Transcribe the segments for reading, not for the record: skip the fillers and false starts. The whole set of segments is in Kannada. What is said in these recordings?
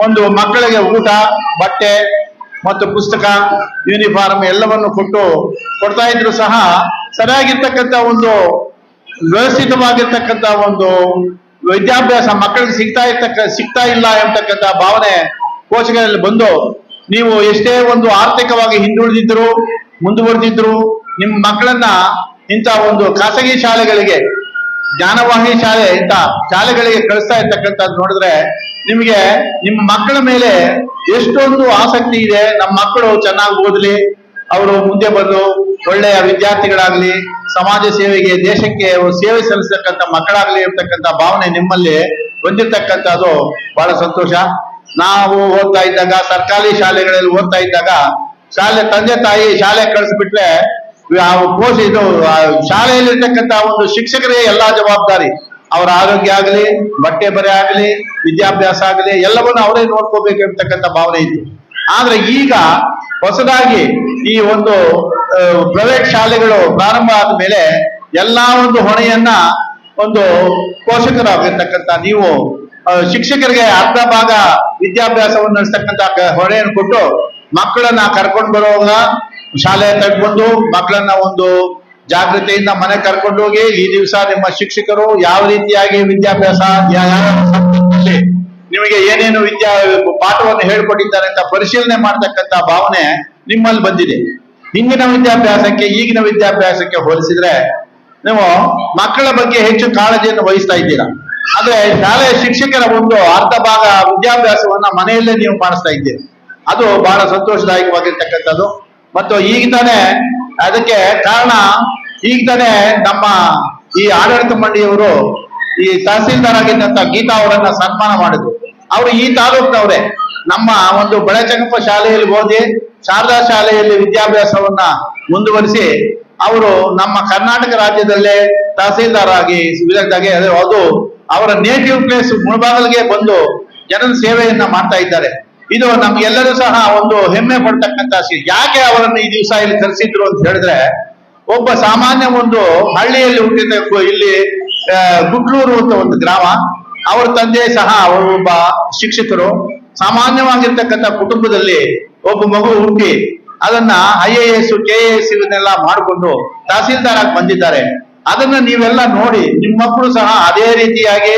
ಒಂದು ಮಕ್ಕಳಿಗೆ ಊಟ, ಬಟ್ಟೆ ಮತ್ತು ಪುಸ್ತಕ, ಯೂನಿಫಾರ್ಮ್ ಎಲ್ಲವನ್ನು ಕೊಡ್ತಾ ಇದ್ರು ಸಹ ಸರಿಯಾಗಿರ್ತಕ್ಕಂಥ ಒಂದು ವ್ಯವಸ್ಥಿತವಾಗಿರ್ತಕ್ಕಂಥ ಒಂದು ವಿದ್ಯಾಭ್ಯಾಸ ಮಕ್ಕಳಿಗೆ ಸಿಗ್ತಾ ಇಲ್ಲ ಎಂಬತಕ್ಕಂಥ ಭಾವನೆ ಪೋಷಕರಲ್ಲಿ ಬಂದು, ನೀವು ಎಷ್ಟೇ ಒಂದು ಆರ್ಥಿಕವಾಗಿ ಹಿಂದುಳಿದಿದ್ರು ಮುಂದುವರೆದಿದ್ರು ನಿಮ್ಮ ಮಕ್ಕಳನ್ನ ಇಂಥ ಒಂದು ಖಾಸಗಿ ಶಾಲೆಗಳಿಗೆ, ಜ್ಞಾನವಾಹಿ ಶಾಲೆ ಇಂಥ ಶಾಲೆಗಳಿಗೆ ಕಳಿಸ್ತಾ ಇರ್ತಕ್ಕಂಥದ್ದು ನೋಡಿದ್ರೆ ನಿಮಗೆ ನಿಮ್ಮ ಮಕ್ಕಳ ಮೇಲೆ ಎಷ್ಟೊಂದು ಆಸಕ್ತಿ ಇದೆ. ನಮ್ಮ ಮಕ್ಕಳು ಚೆನ್ನಾಗಿ ಓದಲಿ, ಅವರು ಮುಂದೆ ಬಂದು ಒಳ್ಳೆಯ ವಿದ್ಯಾರ್ಥಿಗಳಾಗ್ಲಿ, ಸಮಾಜ ಸೇವೆಗೆ, ದೇಶಕ್ಕೆ ಸೇವೆ ಸಲ್ಲಿಸತಕ್ಕಂಥ ಮಕ್ಕಳಾಗ್ಲಿ ಇರ್ತಕ್ಕಂಥ ಭಾವನೆ ನಿಮ್ಮಲ್ಲಿ ಬಂದಿರ್ತಕ್ಕಂಥದ್ದು ಬಹಳ ಸಂತೋಷ. ನಾವು ಓದ್ತಾ ಇದ್ದಾಗ ಸರ್ಕಾರಿ ಶಾಲೆಗಳಲ್ಲಿ ಓದ್ತಾ ಇದ್ದಾಗ ತಂದೆ ತಾಯಿ ಶಾಲೆ ಕಳಿಸ್ಬಿಟ್ರೆ ಶಾಲೆಯಲ್ಲಿರ್ತಕ್ಕಂಥ ಒಂದು ಶಿಕ್ಷಕರಿಗೆ ಎಲ್ಲಾ ಜವಾಬ್ದಾರಿ. ಅವರ ಆರೋಗ್ಯ ಆಗಲಿ, ಬಟ್ಟೆ ಬರೆ ಆಗಲಿ, ವಿದ್ಯಾಭ್ಯಾಸ ಆಗಲಿ ಎಲ್ಲವನ್ನು ಅವರೇ ನೋಡ್ಕೋಬೇಕಿರ್ತಕ್ಕಂಥ ಭಾವನೆ ಇತ್ತು. ಆದ್ರೆ ಈಗ ಹೊಸದಾಗಿ ಈ ಒಂದು ಪ್ರೈವೇಟ್ ಶಾಲೆಗಳು ಪ್ರಾರಂಭ ಆದ ಮೇಲೆ ಎಲ್ಲಾ ಒಂದು ಹೊಣೆಯನ್ನ ಒಂದು ಪೋಷಕರಾಗಿರ್ತಕ್ಕಂಥ ನೀವು ಶಿಕ್ಷಕರಿಗೆ ಅರ್ಧ ಭಾಗ ವಿದ್ಯಾಭ್ಯಾಸವನ್ನು ನಡೆಸ್ತಕ್ಕಂಥ ಹೊಣೆಯನ್ನು ಕೊಟ್ಟು ಮಕ್ಕಳನ್ನ ಕರ್ಕೊಂಡು ಬರುವಾಗ ಶಾಲೆ ತಗೊಂಡು ಮಕ್ಕಳನ್ನ ಒಂದು ಜಾಗೃತಿಯಿಂದ ಮನೆ ಕರ್ಕೊಂಡು ಹೋಗಿ, ಈ ದಿವಸ ನಿಮ್ಮ ಶಿಕ್ಷಕರು ಯಾವ ರೀತಿಯಾಗಿ ವಿದ್ಯಾಭ್ಯಾಸ ನಿಮಗೆ ಏನೇನು ಪಾಠವನ್ನು ಹೇಳ್ಕೊಟ್ಟಿದ್ದಾರೆ ಅಂತ ಪರಿಶೀಲನೆ ಮಾಡ್ತಕ್ಕಂಥ ಭಾವನೆ ನಿಮ್ಮಲ್ಲಿ ಬಂದಿದೆ. ಹಿಂದಿನ ವಿದ್ಯಾಭ್ಯಾಸಕ್ಕೆ ಈಗಿನ ವಿದ್ಯಾಭ್ಯಾಸಕ್ಕೆ ಹೋಲಿಸಿದ್ರೆ ನೀವು ಮಕ್ಕಳ ಬಗ್ಗೆ ಹೆಚ್ಚು ಕಾಳಜಿಯನ್ನು ವಹಿಸ್ತಾ ಇದ್ದೀರಾ. ಆದ್ರೆ ಶಾಲೆಯ ಶಿಕ್ಷಕರ ಒಂದು ಅರ್ಧ ಭಾಗ ವಿದ್ಯಾಭ್ಯಾಸವನ್ನ ಮನೆಯಲ್ಲೇ ನೀವು ಮಾಡಿಸ್ತಾ ಇದ್ದೀರಿ. ಅದು ಬಹಳ ಸಂತೋಷದಾಯಕವಾಗಿರ್ತಕ್ಕಂಥದ್ದು. ಮತ್ತು ಈಗ ತಾನೇ ಅದಕ್ಕೆ ಕಾರಣ, ಈಗ ತಾನೇ ನಮ್ಮ ಈ ಆಡಳಿತ ಮಂಡಳಿಯವರು ಈ ತಹಸೀಲ್ದಾರ್ ಆಗಿದ್ದಂತ ಗೀತಾ ಅವರನ್ನ ಸನ್ಮಾನ ಮಾಡಿದ್ರು. ಅವರು ಈ ತಾಲೂಕಿನವರೇ. ನಮ್ಮ ಒಂದು ಬಳೆಚಂಗಪ್ಪ ಶಾಲೆಯಲ್ಲಿ ಓದಿ ಶಾರದಾ ಶಾಲೆಯಲ್ಲಿ ವಿದ್ಯಾಭ್ಯಾಸವನ್ನ ಮುಂದುವರಿಸಿ ಅವರು ನಮ್ಮ ಕರ್ನಾಟಕ ರಾಜ್ಯದಲ್ಲೇ ತಹಸೀಲ್ದಾರ್ ಆಗಿ ಅದು ಅವರ ನೇಟಿವ್ ಪ್ಲೇಸ್ ಮುಳಬಾಗಿಲಿಗೆ ಬಂದು ಜನರ ಸೇವೆಯನ್ನ ಮಾಡ್ತಾ ಇದ್ದಾರೆ. ಇದು ನಮ್ಗೆಲ್ಲರೂ ಸಹ ಒಂದು ಹೆಮ್ಮೆ ಪಡ್ತಕ್ಕಂಥ. ಯಾಕೆ ಅವರನ್ನು ಈ ದಿವಸ ಇಲ್ಲಿ ಕರೆಸಿದ್ರು ಅಂತ ಹೇಳಿದ್ರೆ, ಒಬ್ಬ ಸಾಮಾನ್ಯ ಒಂದು ಹಳ್ಳಿಯಲ್ಲಿ ಹುಟ್ಟಿದ, ಇಲ್ಲಿ ಗುಡ್ಲೂರು ಅಂತ ಒಂದು ಗ್ರಾಮ, ಅವರ ತಂದೆ ಸಹ ಅವರು ಒಬ್ಬ ಶಿಕ್ಷಕರು. ಸಾಮಾನ್ಯವಾಗಿರ್ತಕ್ಕಂಥ ಕುಟುಂಬದಲ್ಲಿ ಒಬ್ಬ ಮಗು ಹುಟ್ಟಿ ಅದನ್ನ IAS KAS ಇವನ್ನೆಲ್ಲ ಮಾಡಿಕೊಂಡು ತಹಸೀಲ್ದಾರ್ ಆಗಿ ಬಂದಿದ್ದಾರೆ. ಅದನ್ನ ನೀವೆಲ್ಲ ನೋಡಿ ನಿಮ್ಮ ಮಕ್ಕಳು ಸಹ ಅದೇ ರೀತಿಯಾಗಿ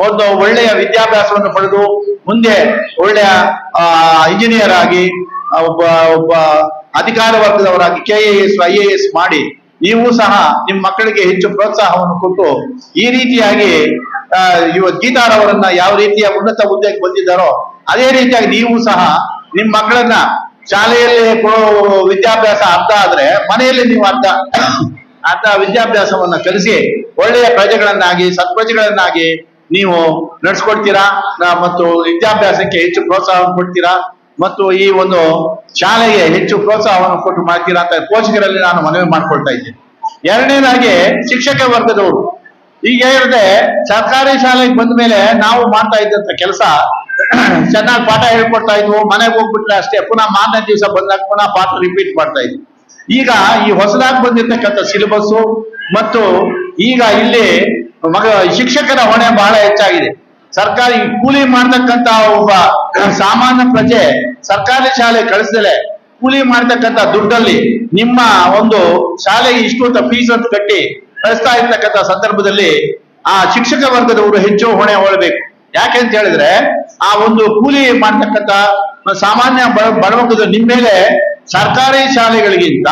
ಒಂದು ಒಳ್ಳೆಯ ವಿದ್ಯಾಭ್ಯಾಸವನ್ನು ಪಡೆದು ಮುಂದೆ ಒಳ್ಳೆಯ ಇಂಜಿನಿಯರ್ ಆಗಿ ಒಬ್ಬ ಅಧಿಕಾರ ವರ್ಗದವರಾಗಿ KAS IAS ಮಾಡಿ ನೀವು ಸಹ ನಿಮ್ಮ ಮಕ್ಕಳಿಗೆ ಹೆಚ್ಚು ಪ್ರೋತ್ಸಾಹವನ್ನು ಕೊಟ್ಟು ಈ ರೀತಿಯಾಗಿ ಗೀತಾರವರನ್ನ ಯಾವ ರೀತಿಯ ಉನ್ನತ ಹುದ್ದೆಗೆ ಬಂದಿದ್ದಾರೋ ಅದೇ ರೀತಿಯಾಗಿ ನೀವು ಸಹ ನಿಮ್ಮ ಮಕ್ಕಳನ್ನ ಶಾಲೆಯಲ್ಲಿ ವಿದ್ಯಾಭ್ಯಾಸ ಅರ್ಧ ಆದ್ರೆ ಮನೆಯಲ್ಲಿ ನೀವು ಅರ್ಧ ವಿದ್ಯಾಭ್ಯಾಸವನ್ನ ಕಲಿಸಿ ಒಳ್ಳೆಯ ಪ್ರಜೆಗಳನ್ನಾಗಿ ಸತ್ಪ್ರಜೆಗಳನ್ನಾಗಿ ನೀವು ನಡೆಸ್ಕೊಡ್ತೀರಾ ಮತ್ತು ವಿದ್ಯಾಭ್ಯಾಸಕ್ಕೆ ಹೆಚ್ಚು ಪ್ರೋತ್ಸಾಹವನ್ನು ಕೊಡ್ತೀರಾ ಮತ್ತು ಈ ಒಂದು ಶಾಲೆಗೆ ಹೆಚ್ಚು ಪ್ರೋತ್ಸಾಹವನ್ನು ಕೊಟ್ಟು ಮಾಡ್ತೀರಾ ಅಂತ ಪೋಷಕರಲ್ಲಿ ನಾನು ಮನವಿ ಮಾಡ್ಕೊಳ್ತಾ ಇದ್ದೇನೆ. ಎರಡನೇದಾಗಿ ಶಿಕ್ಷಕ ವರ್ಗದವರು ಈಗ ಹೇಳಿದ್ರೆ ಸರ್ಕಾರಿ ಶಾಲೆಗೆ ಬಂದ ಮೇಲೆ ನಾವು ಮಾಡ್ತಾ ಇದ್ದಂತ ಕೆಲಸ ಚೆನ್ನಾಗಿ ಪಾಠ ಹೇಳ್ಕೊಡ್ತಾ ಇದ್ವು, ಮನೆಗೆ ಹೋಗ್ಬಿಟ್ರೆ ಅಷ್ಟೇ, ಪುನಃ ಮಾರನೇ ದಿವಸ ಬಂದಾಗ ಪುನಃ ಪಾಠ ರಿಪೀಟ್ ಮಾಡ್ತಾ ಇದ್ವಿ. ಈಗ ಈ ಹೊಸದಾಗಿ ಬಂದಿರ್ತಕ್ಕಂಥ ಸಿಲೆಬಸ್ಸು ಮತ್ತು ಈಗ ಇಲ್ಲಿ ಶಿಕ್ಷಕರ ಹೊಣೆ ಬಹಳ ಹೆಚ್ಚಾಗಿದೆ. ಸರ್ಕಾರಿ ಕೂಲಿ ಮಾಡ್ತಕ್ಕಂತ ಒಬ್ಬ ಸಾಮಾನ್ಯ ಪ್ರಜೆ ಸರ್ಕಾರಿ ಶಾಲೆ ಕಳಿಸಿದಲೆ ಕೂಲಿ ಮಾಡ್ತಕ್ಕಂಥ ದುಡ್ಡಲ್ಲಿ ನಿಮ್ಮ ಒಂದು ಶಾಲೆಗೆ ಇಷ್ಟು ಅಂತ ಫೀಸ್ ಅಂತ ಕಟ್ಟಿ ಕಳಿಸ್ತಾ ಇರ್ತಕ್ಕಂಥ ಸಂದರ್ಭದಲ್ಲಿ ಆ ಶಿಕ್ಷಕ ವರ್ಗದವರು ಹೆಚ್ಚು ಹೊಣೆ ಹೊಳಬೇಕು. ಯಾಕೆಂತ ಹೇಳಿದ್ರೆ ಆ ಒಂದು ಕೂಲಿ ಮಾಡ್ತಕ್ಕಂಥ ಸಾಮಾನ್ಯ ಬಡವರ್ಗದ ನಿಮ್ಮ ಮೇಲೆ ಸರ್ಕಾರಿ ಶಾಲೆಗಳಿಗಿಂತ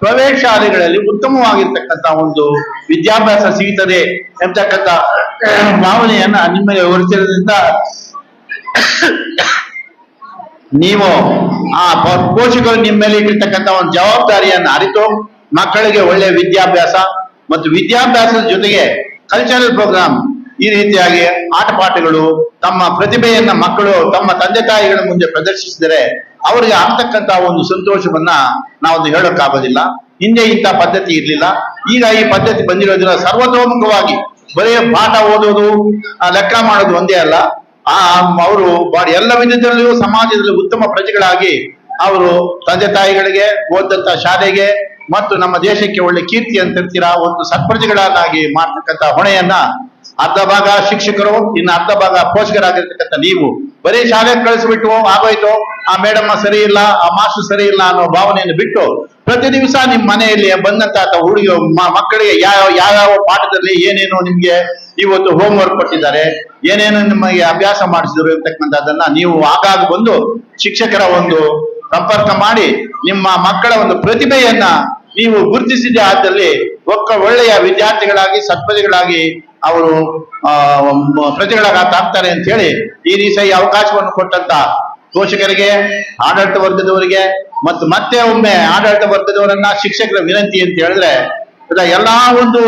ಪ್ರೈವೇಟ್ ಶಾಲೆಗಳಲ್ಲಿ ಉತ್ತಮವಾಗಿರ್ತಕ್ಕಂಥ ಒಂದು ವಿದ್ಯಾಭ್ಯಾಸ ಸಿಗುತ್ತದೆ ಎಂಬತಕ್ಕಂಥ ಭಾವನೆಯನ್ನ ನಿಮಗೆ ಹೊರತಿರೋದ್ರಿಂದ ನೀವು ಆ ಪೋಷಕರು ನಿಮ್ಮ ಮೇಲೆ ಇಟ್ಟಿರ್ತಕ್ಕಂಥ ಒಂದು ಜವಾಬ್ದಾರಿಯನ್ನ ಅರಿತು ಮಕ್ಕಳಿಗೆ ಒಳ್ಳೆಯ ವಿದ್ಯಾಭ್ಯಾಸ ಮತ್ತು ವಿದ್ಯಾಭ್ಯಾಸದ ಜೊತೆಗೆ ಕಲ್ಚರಲ್ ಪ್ರೋಗ್ರಾಮ್ ಈ ರೀತಿಯಾಗಿ ಆಟ ಪಾಠಗಳು ತಮ್ಮ ಪ್ರತಿಭೆಯನ್ನ ಮಕ್ಕಳು ತಮ್ಮ ತಂದೆ ತಾಯಿಗಳ ಮುಂದೆ ಪ್ರದರ್ಶಿಸಿದರೆ ಅವರಿಗೆ ಆಗ್ತಕ್ಕಂತ ಒಂದು ಸಂತೋಷವನ್ನ ನಾವೊಂದು ಹೇಳೋಕ್ಕಾಗೋದಿಲ್ಲ. ಹಿಂದೆ ಇಂಥ ಪದ್ಧತಿ ಇರ್ಲಿಲ್ಲ. ಈಗ ಈ ಪದ್ಧತಿ ಬಂದಿರೋದ್ರಿಂದ ಸರ್ವತೋಮುಖವಾಗಿ ಬರೀ ಪಾಠ ಓದೋದು ಲೆಕ್ಕ ಮಾಡೋದು ಒಂದೇ ಅಲ್ಲ, ಅವರು ಎಲ್ಲ ವಿಧದಲ್ಲಿಯೂ ಸಮಾಜದಲ್ಲಿ ಉತ್ತಮ ಪ್ರಜೆಗಳಾಗಿ ಅವರು ತಂದೆ ತಾಯಿಗಳಿಗೆ ಓದಂತ ಶಾಲೆಗೆ ಮತ್ತು ನಮ್ಮ ದೇಶಕ್ಕೆ ಒಳ್ಳೆ ಕೀರ್ತಿ ಅಂತ ಇರ್ತೀರಾ ಒಂದು ಸತ್ಪ್ರಜೆಗಳನ್ನಾಗಿ ಮಾಡ್ತಕ್ಕಂಥ ಹೊಣೆಯನ್ನ ಅರ್ಧ ಭಾಗ ಶಿಕ್ಷಕರು, ಇನ್ನು ಅರ್ಧ ಭಾಗ ಪೋಷಕರಾಗಿರ್ತಕ್ಕಂಥ ನೀವು ಬರೀ ಶಾಲೆಗೆ ಕಳಿಸ್ಬಿಟ್ಟು ಆಗೋಯ್ತು, ಆ ಮೇಡಮ್ ಸರಿ ಇಲ್ಲ, ಆ ಮಾಸ್ಟರ್ ಸರಿ ಇಲ್ಲ ಅನ್ನೋ ಭಾವನೆಯನ್ನು ಬಿಟ್ಟು ಪ್ರತಿ ದಿವಸ ನಿಮ್ ಮನೆಯಲ್ಲಿ ಬಂದಂತ ಹುಡುಗಿ ಮಕ್ಕಳಿಗೆ ಯಾವ ಪಾಠದಲ್ಲಿ ಏನೇನು ನಿಮ್ಗೆ ಇವತ್ತು ಹೋಮ್ ವರ್ಕ್ ಕೊಟ್ಟಿದ್ದಾರೆ, ಏನೇನು ನಿಮಗೆ ಅಭ್ಯಾಸ ಮಾಡಿಸಿದ್ರು ಇರ್ತಕ್ಕಂಥದ್ದನ್ನ ನೀವು ಆಗಾಗ ಬಂದು ಶಿಕ್ಷಕರ ಒಂದು ಸಂಪರ್ಕ ಮಾಡಿ ನಿಮ್ಮ ಮಕ್ಕಳ ಒಂದು ಪ್ರತಿಭೆಯನ್ನ ನೀವು ಗುರುತಿಸಿದ ಆದಲ್ಲಿ ಒಳ್ಳೆಯ ವಿದ್ಯಾರ್ಥಿಗಳಾಗಿ ಸತ್ಪ್ರಜೆಗಳಾಗಿ ಅವರು ಪ್ರಜೆಗಳಾಗ್ತಾರೆ ಅಂತ ಹೇಳಿ ಈ ರೀತಿಯ ಅವಕಾಶವನ್ನು ಕೊಟ್ಟಂತ ಪೋಷಕರಿಗೆ, ಆಡಳಿತ ವರ್ಗದವರಿಗೆ ಮತ್ತು ಮತ್ತೆ ಒಮ್ಮೆ ಆಡಳಿತ ವರ್ಗದವರನ್ನ ಶಿಕ್ಷಕರ ವಿನಂತಿ ಅಂತ ಹೇಳಿದ್ರೆ ಎಲ್ಲಾ ಒಂದು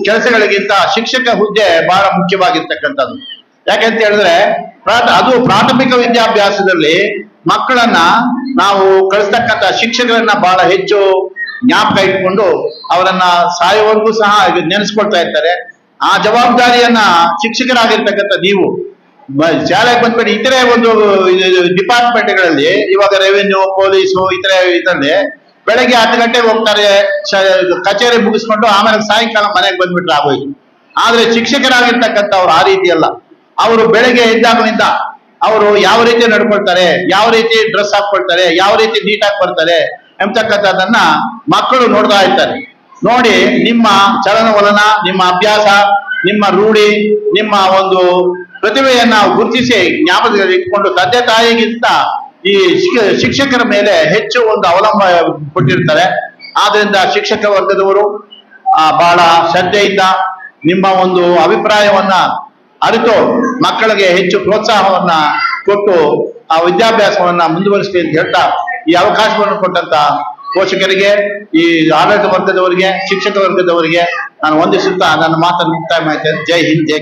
ಕೆಲಸಗಳಿಗಿಂತ ಶಿಕ್ಷಕ ಹುದ್ದೆ ಬಹಳ ಮುಖ್ಯವಾಗಿರ್ತಕ್ಕಂಥದ್ದು. ಯಾಕೆಂತ ಹೇಳಿದ್ರೆ ಅದು ಪ್ರಾಥಮಿಕ ವಿದ್ಯಾಭ್ಯಾಸದಲ್ಲಿ ಮಕ್ಕಳನ್ನ ನಾವು ಕಳಿಸ್ತಕ್ಕಂಥ ಶಿಕ್ಷಕರನ್ನ ಬಹಳ ಹೆಚ್ಚು ಜ್ಞಾಪಕ ಇಟ್ಕೊಂಡು ಅವರನ್ನ ಸಾಯುವವರೆಗೂ ಸಹ ನೆನೆಸ್ಕೊಳ್ತಾ ಇರ್ತಾರೆ. ಆ ಜವಾಬ್ದಾರಿಯನ್ನ ಶಿಕ್ಷಕರಾಗಿರ್ತಕ್ಕಂಥ ನೀವು ಶಾಲೆಗೆ ಬಂದ್ಬಿಟ್ಟು ಇತರೆ ಒಂದು ಡಿಪಾರ್ಟ್ಮೆಂಟ್ಗಳಲ್ಲಿ ಇವಾಗ ರೆವಿನ್ಯೂ, ಪೊಲೀಸು ಇದರಲ್ಲಿ ಬೆಳಗ್ಗೆ 10 ಗಂಟೆಗೆ ಹೋಗ್ತಾರೆ, ಕಚೇರಿ ಮುಗಿಸ್ಕೊಂಡು ಆಮೇಲೆ ಸಾಯಂಕಾಲ ಮನೆಗೆ ಬಂದ್ಬಿಟ್ರೆ ಆಗೋಯ್ತು. ಆದ್ರೆ ಶಿಕ್ಷಕರಾಗಿರ್ತಕ್ಕಂಥವ್ರು ಆ ರೀತಿ ಅಲ್ಲ. ಅವರು ಬೆಳಗ್ಗೆ ಎದ್ದಾಗಲಿಂದ ಅವರು ಯಾವ ರೀತಿ ನಡ್ಕೊಳ್ತಾರೆ, ಯಾವ ರೀತಿ ಡ್ರೆಸ್ ಹಾಕೊಳ್ತಾರೆ, ಯಾವ ರೀತಿ ನೀಟಾಗಿ ಬರ್ತಾರೆ ಎಂಬತಕ್ಕಂಥದ್ದನ್ನ ಮಕ್ಕಳು ನೋಡ್ತಾ ಇರ್ತಾರೆ. ನೋಡಿ ನಿಮ್ಮ ಚಲನವಲನ, ನಿಮ್ಮ ಅಭ್ಯಾಸ, ನಿಮ್ಮ ರೂಢಿ, ನಿಮ್ಮ ಒಂದು ಪ್ರತಿಭೆಯನ್ನ ಗುರುತಿಸಿ ಜ್ಞಾಪಕದಲ್ಲಿ ಇಟ್ಕೊಂಡು ತಂದೆ ತಾಯಿಗಿಂತ ಈ ಶಿಕ್ಷಕರ ಮೇಲೆ ಹೆಚ್ಚು ಒಂದು ಅವಲಂಬ ಕೊಟ್ಟಿರ್ತಾರೆ. ಆದ್ರಿಂದ ಶಿಕ್ಷಕ ವರ್ಗದವರು ಬಹಳ ಶ್ರದ್ಧೆಯಿಂದ ನಿಮ್ಮ ಒಂದು ಅಭಿಪ್ರಾಯವನ್ನ ಅರಿತು ಮಕ್ಕಳಿಗೆ ಹೆಚ್ಚು ಪ್ರೋತ್ಸಾಹವನ್ನ ಕೊಟ್ಟು ಆ ವಿದ್ಯಾಭ್ಯಾಸವನ್ನ ಮುಂದುವರಿಸಲಿ ಅಂತ ಹೇಳ್ತಾ ಈ ಅವಕಾಶವನ್ನು ಕೊಟ್ಟಂತ ಪೋಷಕರಿಗೆ, ಈ ಆಡಳಿತ ವರ್ಗದವರಿಗೆ, ಶಿಕ್ಷಕ ವರ್ಗದವರಿಗೆ ನಾನು ವಂದಿಸುತ್ತಾ ನನ್ನ ಮಾತನ್ನು ಮುಕ್ತಾಯ ಮಾಡ್ತೇನೆ. ಜೈ ಹಿಂದ್, ಜೈ